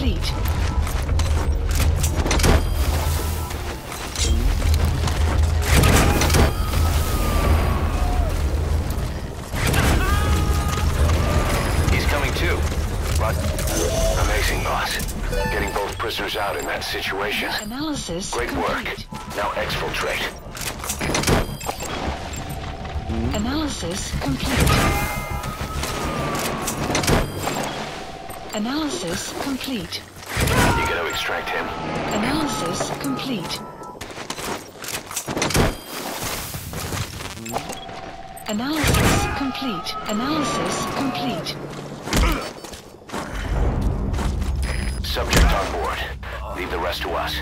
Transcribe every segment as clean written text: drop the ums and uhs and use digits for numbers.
complete. He's coming too. But amazing, boss. Getting both prisoners out in that situation. Analysis Great complete. work. Now exfiltrate. Analysis complete. Analysis complete. You gotta extract him. Analysis complete. Analysis complete. Analysis complete. Subject on board. Leave the rest to us.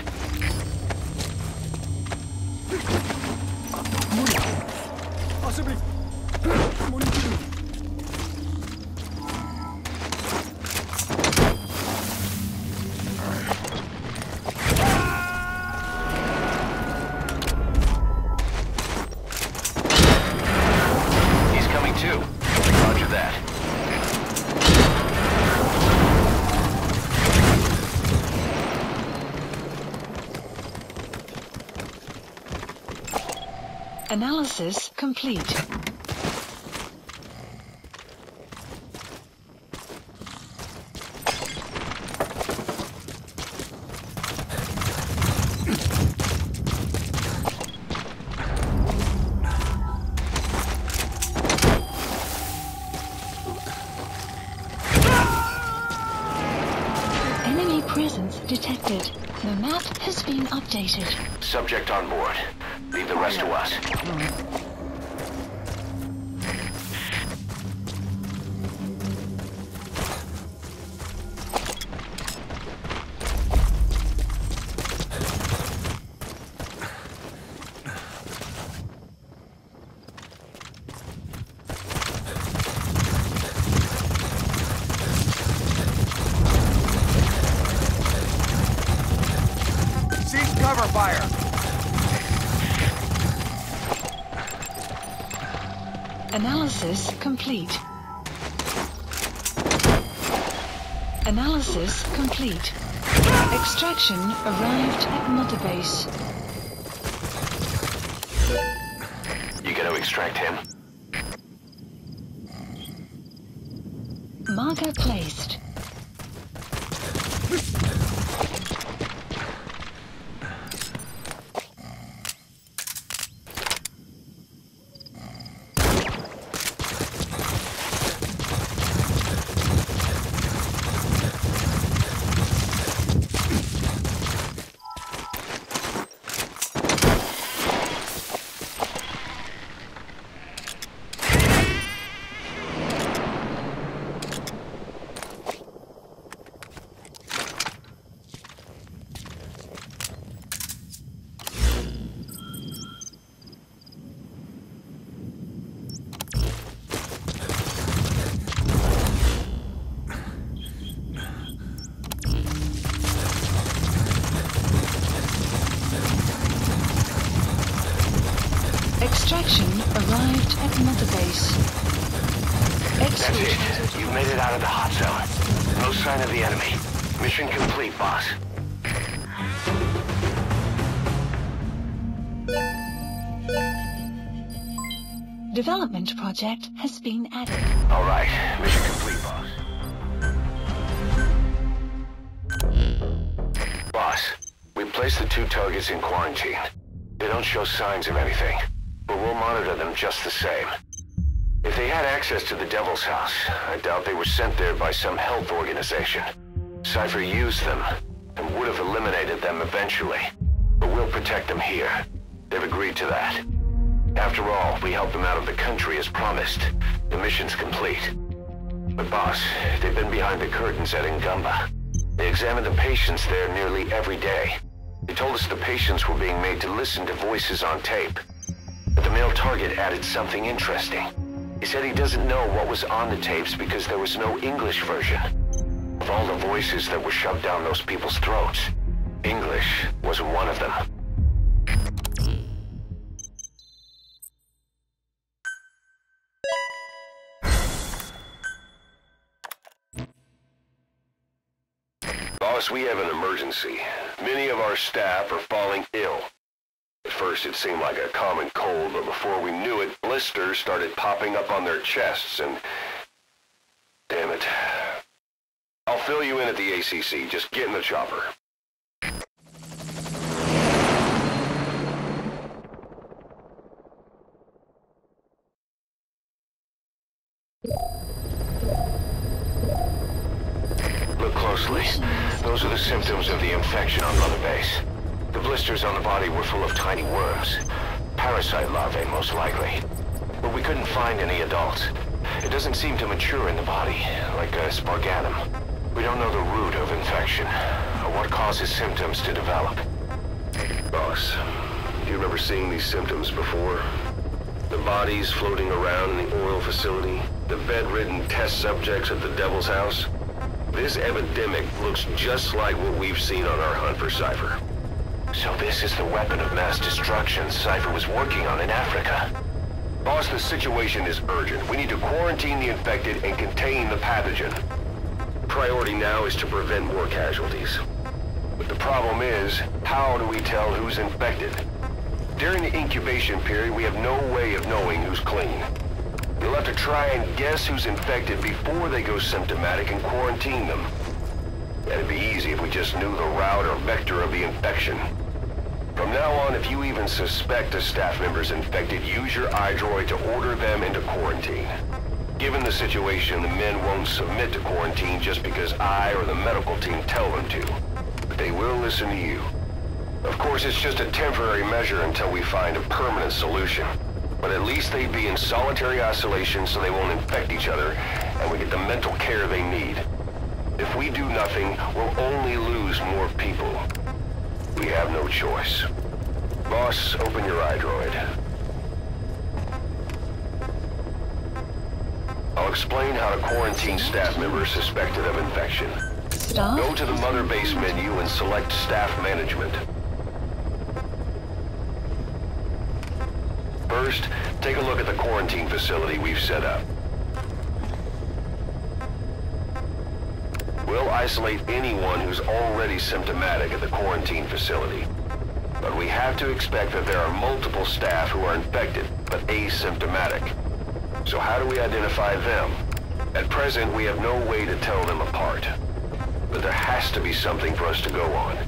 He's coming too. Roger that. Analysis complete. Enemy presence detected. The map has been updated. Subject on board. Leave the rest to us. Cease cover fire! Analysis complete. Analysis complete. Extraction arrived at Mother Base. You gotta extract him. Marker placed. Extraction arrived at Mother Base. That's it. You've made it out of the hot zone. No sign of the enemy. Mission complete, boss. Development project has been added. All right. Mission complete, boss. Boss, we placed the 2 targets in quarantine. They don't show signs of anything, but we'll monitor them just the same. If they had access to the Devil's House, I doubt they were sent there by some health organization. Cypher used them, and would have eliminated them eventually. But we'll protect them here. They've agreed to that. After all, we helped them out of the country as promised. The mission's complete. But boss, they've been behind the curtains at Ngumba. They examine the patients there nearly every day. They told us the patients were being made to listen to voices on tape. But the male target added something interesting. He said he doesn't know what was on the tapes because there was no English version. Of all the voices that were shoved down those people's throats, English wasn't one of them. Boss, we have an emergency. Many of our staff are falling ill. At first it seemed like a common cold, but before we knew it, blisters started popping up on their chests and... Damn it. I'll fill you in at the ACC. Just get in the chopper. Look closely. Those are the symptoms of the infection on Mother Base. The blisters on the body were full of tiny worms. Parasite larvae, most likely. But we couldn't find any adults. It doesn't seem to mature in the body, like a spargatum. We don't know the root of infection, or what causes symptoms to develop. Boss, do you remember seeing these symptoms before? The bodies floating around in the oil facility, the bedridden test subjects at the Devil's House. This epidemic looks just like what we've seen on our hunt for Cypher. So this is the weapon of mass destruction Cypher was working on in Africa. Boss, the situation is urgent. We need to quarantine the infected and contain the pathogen. Priority now is to prevent more casualties. But the problem is, how do we tell who's infected? During the incubation period, we have no way of knowing who's clean. You'll have to try and guess who's infected before they go symptomatic and quarantine them. It'd be easy if we just knew the route or vector of the infection. From now on, if you even suspect a staff member's infected, use your iDroid to order them into quarantine. Given the situation, the men won't submit to quarantine just because I or the medical team tell them to. But they will listen to you. Of course, it's just a temporary measure until we find a permanent solution. But at least they'd be in solitary isolation so they won't infect each other, and we get the mental care they need. If we do nothing, we'll only lose more people. We have no choice. Boss, open your iDroid. I'll explain how to quarantine staff members suspected of infection. Staff? Go to the Mother Base menu and select Staff Management. First, take a look at the quarantine facility we've set up. We'll isolate anyone who's already symptomatic at the quarantine facility. But we have to expect that there are multiple staff who are infected, but asymptomatic. So how do we identify them? At present, we have no way to tell them apart. But there has to be something for us to go on.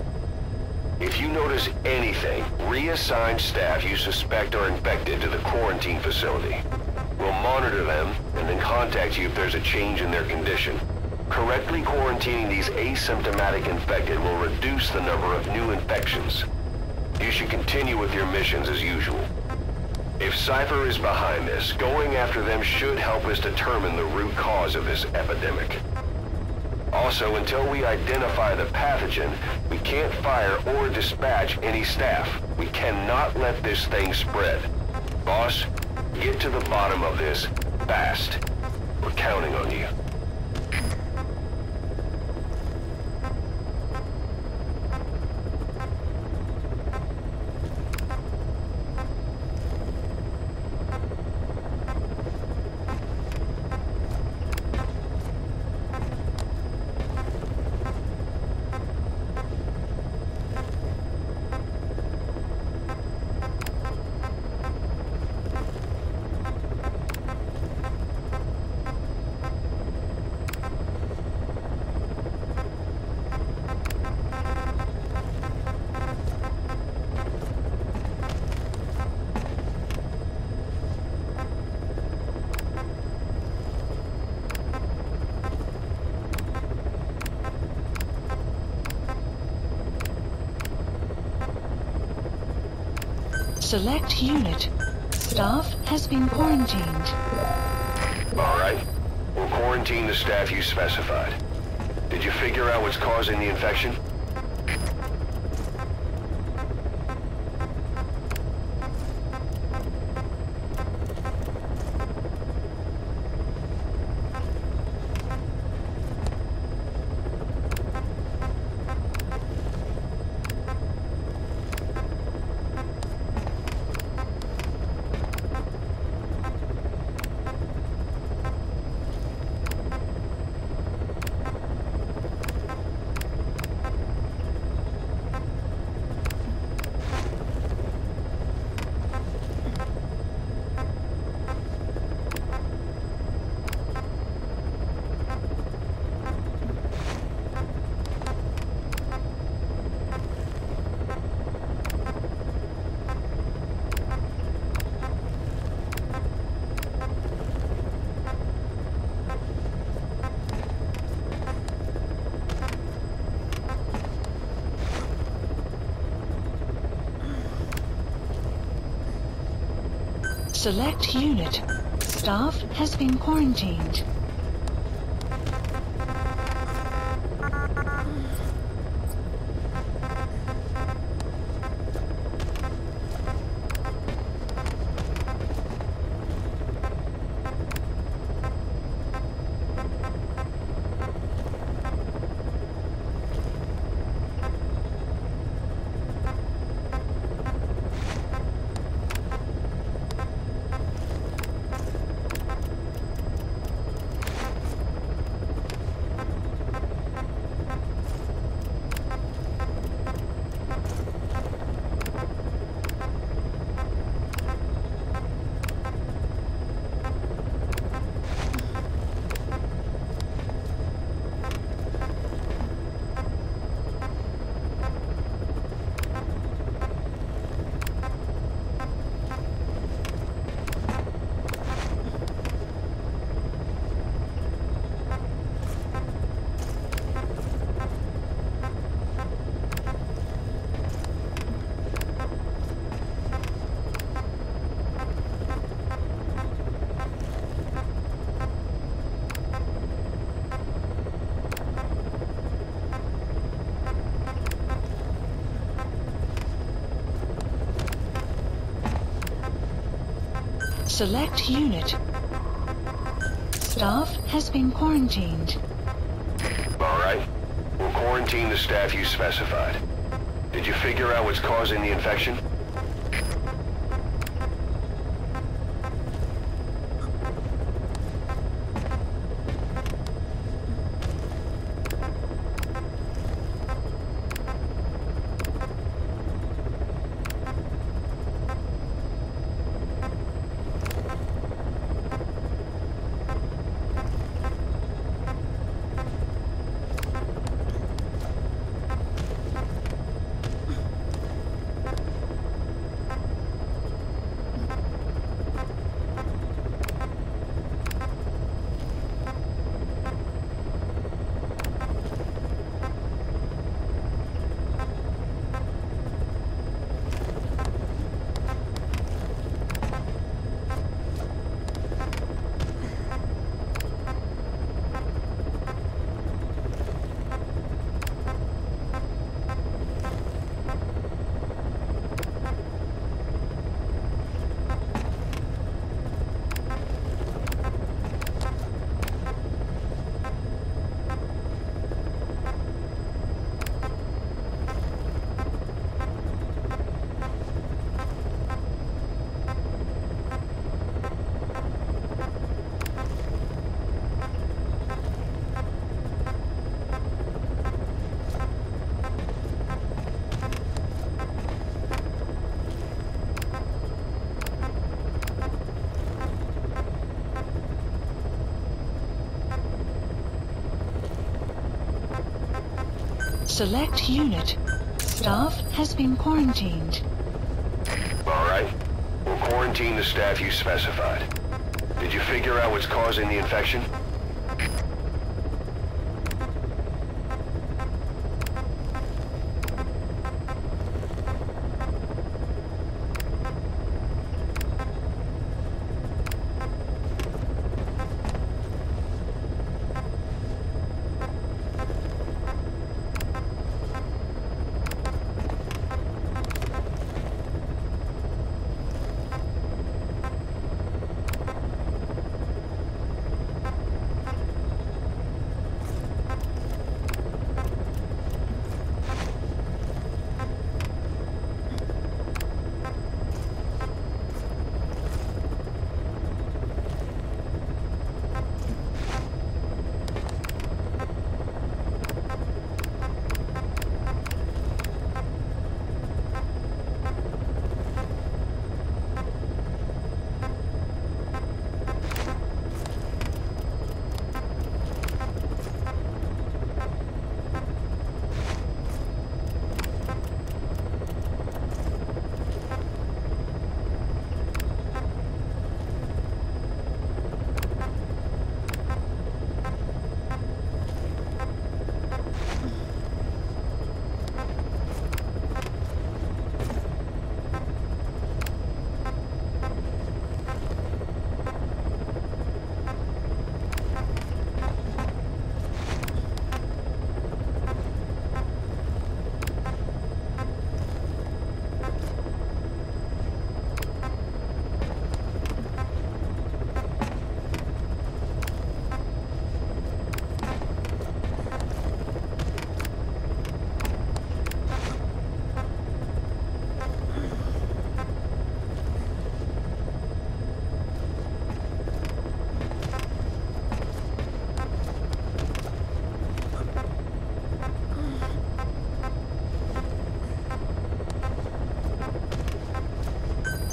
If you notice anything, reassign staff you suspect are infected to the quarantine facility. We'll monitor them and then contact you if there's a change in their condition. Correctly quarantining these asymptomatic infected will reduce the number of new infections. You should continue with your missions as usual. If Cypher is behind this, going after them should help us determine the root cause of this epidemic. Also, until we identify the pathogen, we can't fire or dispatch any staff. We cannot let this thing spread. Boss, get to the bottom of this fast. We're counting on you. Select unit. Staff has been quarantined. All right. We'll quarantine the staff you specified. Did you figure out what's causing the infection? Select unit. Staff has been quarantined. Select unit. Staff has been quarantined. All right. We'll quarantine the staff you specified. Did you figure out what's causing the infection? Select unit. Staff has been quarantined. All right. We'll quarantine the staff you specified. Did you figure out what's causing the infection?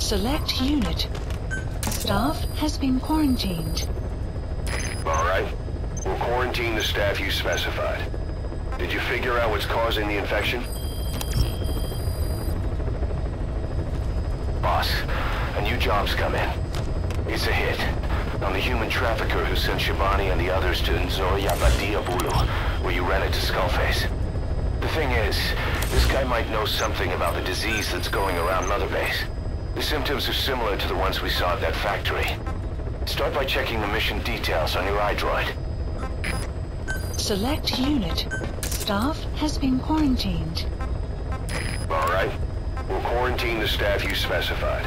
Select unit. Staff has been quarantined. All right. We'll quarantine the staff you specified. Did you figure out what's causing the infection? Boss, a new job's come in. It's a hit on the human trafficker who sent Shabani and the others to Nzoya where you ran into Skullface. The thing is, this guy might know something about the disease that's going around Mother Base. The symptoms are similar to the ones we saw at that factory. Start by checking the mission details on your iDroid. Select unit. Staff has been quarantined. All right. We'll quarantine the staff you specified.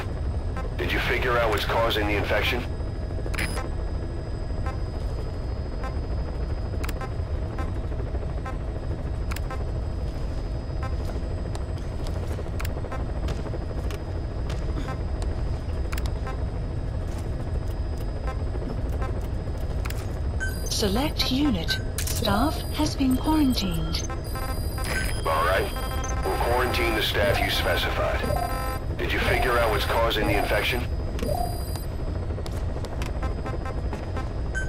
Did you figure out what's causing the infection? Select unit. Staff has been quarantined. All right. We'll quarantine the staff you specified. Did you figure out what's causing the infection?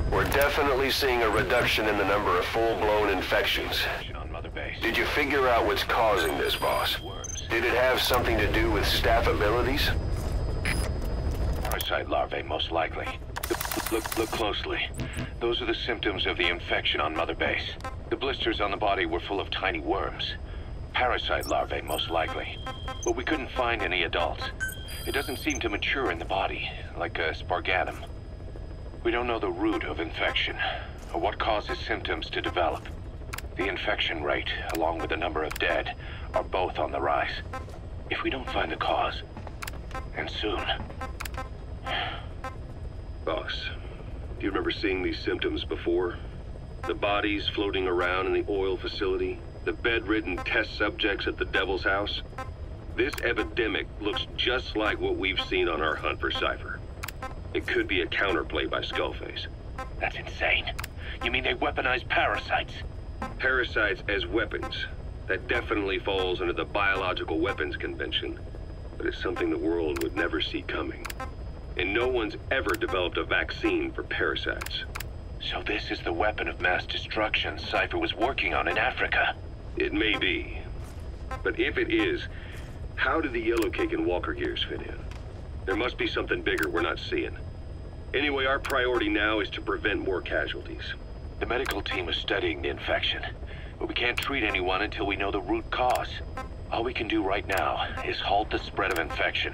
We're definitely seeing a reduction in the number of full-blown infections. Did you figure out what's causing this, boss? Did it have something to do with staff abilities? Parasite larvae, most likely. Look closely. Those are the symptoms of the infection on Mother Base. The blisters on the body were full of tiny worms. Parasite larvae, most likely. But we couldn't find any adults. It doesn't seem to mature in the body, like a spargatum. We don't know the root of infection, or what causes symptoms to develop. The infection rate, along with the number of dead, are both on the rise. If we don't find the cause, and soon... Boss, do you remember seeing these symptoms before? The bodies floating around in the oil facility? The bedridden test subjects at the Devil's House? This epidemic looks just like what we've seen on our hunt for Cypher. It could be a counterplay by Skullface. That's insane. You mean they weaponize parasites? Parasites as weapons. That definitely falls under the Biological Weapons Convention. But it's something the world would never see coming. And no one's ever developed a vaccine for parasites. So this is the weapon of mass destruction Cypher was working on in Africa? It may be. But if it is, how did the Yellow Cake and Walker Gears fit in? There must be something bigger we're not seeing. Anyway, our priority now is to prevent more casualties. The medical team is studying the infection, but we can't treat anyone until we know the root cause. All we can do right now is halt the spread of infection.